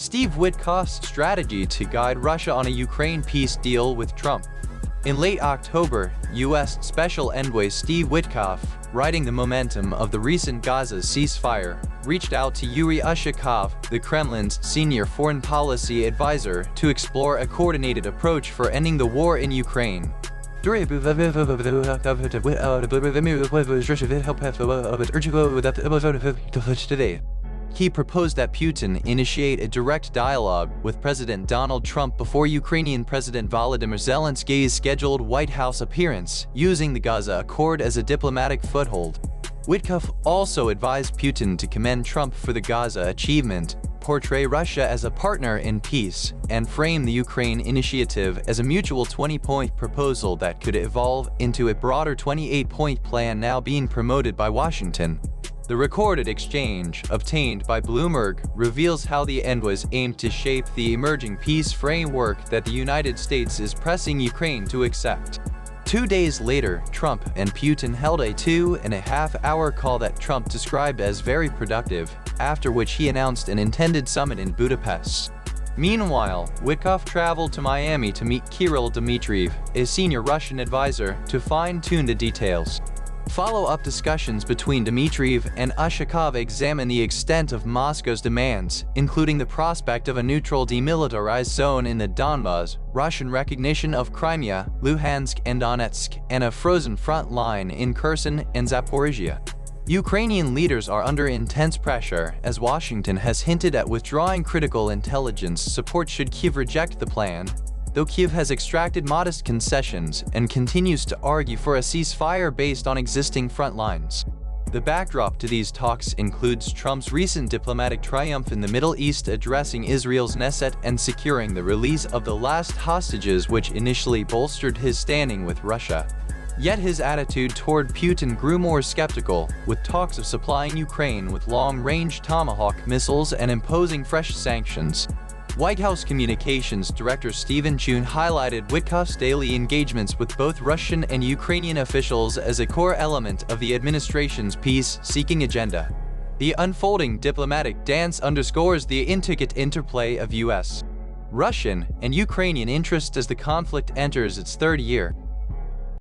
Steve Witkoff's strategy to guide Russia on a Ukraine peace deal with Trump. In late October, U.S. Special Envoy Steve Witkoff, riding the momentum of the recent Gaza ceasefire, reached out to Yuri Ushakov, the Kremlin's senior foreign policy advisor, to explore a coordinated approach for ending the war in Ukraine. He proposed that Putin initiate a direct dialogue with President Donald Trump before Ukrainian President Volodymyr Zelensky's scheduled White House appearance, using the Gaza Accord as a diplomatic foothold. Witkoff also advised Putin to commend Trump for the Gaza achievement, portray Russia as a partner in peace, and frame the Ukraine initiative as a mutual 20-point proposal that could evolve into a broader 28-point plan now being promoted by Washington. The recorded exchange, obtained by Bloomberg, reveals how the envoys aimed to shape the emerging peace framework that the United States is pressing Ukraine to accept. 2 days later, Trump and Putin held a 2.5-hour call that Trump described as very productive, after which he announced an intended summit in Budapest. Meanwhile, Witkoff traveled to Miami to meet Kirill Dmitriev, a senior Russian advisor, to fine-tune the details. Follow-up discussions between Dmitriev and Ushakov examine the extent of Moscow's demands, including the prospect of a neutral demilitarized zone in the Donbas, Russian recognition of Crimea, Luhansk and Donetsk, and a frozen front line in Kherson and Zaporizhia. Ukrainian leaders are under intense pressure, as Washington has hinted at withdrawing critical intelligence support should Kyiv reject the plan, though Kyiv has extracted modest concessions and continues to argue for a ceasefire based on existing front lines. The backdrop to these talks includes Trump's recent diplomatic triumph in the Middle East, addressing Israel's Knesset and securing the release of the last hostages, which initially bolstered his standing with Russia. Yet his attitude toward Putin grew more skeptical, with talks of supplying Ukraine with long-range Tomahawk missiles and imposing fresh sanctions. White House Communications Director Stephen Chun highlighted Witkoff's daily engagements with both Russian and Ukrainian officials as a core element of the administration's peace-seeking agenda. The unfolding diplomatic dance underscores the intricate interplay of U.S., Russian, and Ukrainian interests as the conflict enters its third year.